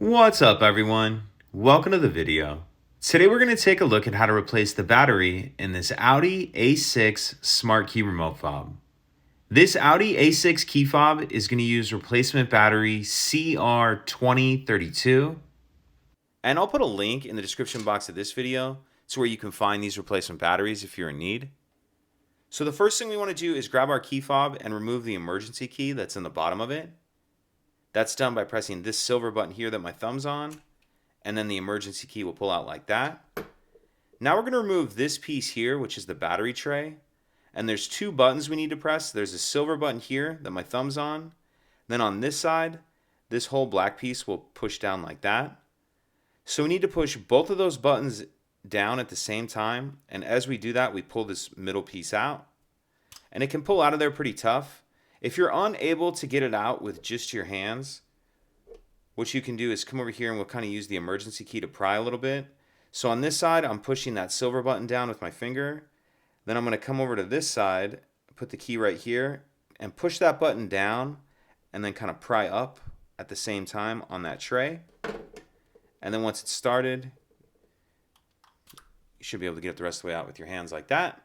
What's up everyone? Welcome to the video. Today we're going to take a look at how to replace the battery in this Audi A6 smart key remote fob. This Audi A6 key fob is going to use replacement battery CR2032, and I'll put a link in the description box of this video to where you can find these replacement batteries if you're in need. So the first thing we want to do is grab our key fob and remove the emergency key that's in the bottom of it. That's done by pressing this silver button here that my thumb's on, and then the emergency key will pull out like that. Now we're going to remove this piece here, which is the battery tray, and there's two buttons we need to press. There's a silver button here that my thumb's on. Then on this side, this whole black piece will push down like that. So we need to push both of those buttons down at the same time, and as we do that, we pull this middle piece out, and it can pull out of there pretty tough. If you're unable to get it out with just your hands, what you can do is come over here and we'll kind of use the emergency key to pry a little bit. So on this side, I'm pushing that silver button down with my finger. Then I'm going to come over to this side, put the key right here, and push that button down, and then kind of pry up at the same time on that tray. And then once it's started, you should be able to get it the rest of the way out with your hands like that.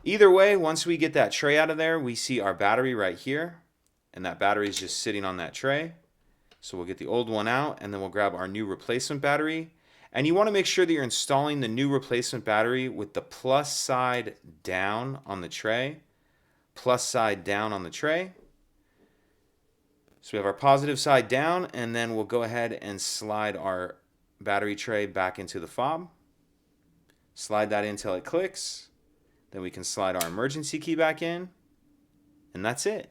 Either way, once we get that tray out of there, we see our battery right here, and that battery is just sitting on that tray. So we'll get the old one out, and then we'll grab our new replacement battery. And you want to make sure that you're installing the new replacement battery with the plus side down on the tray. Plus side down on the tray. So we have our positive side down, and then we'll go ahead and slide our battery tray back into the fob. Slide that in until it clicks. Then we can slide our emergency key back in, and that's it.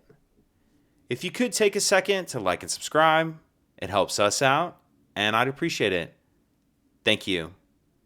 If you could take a second to like and subscribe, it helps us out, and I'd appreciate it. Thank you.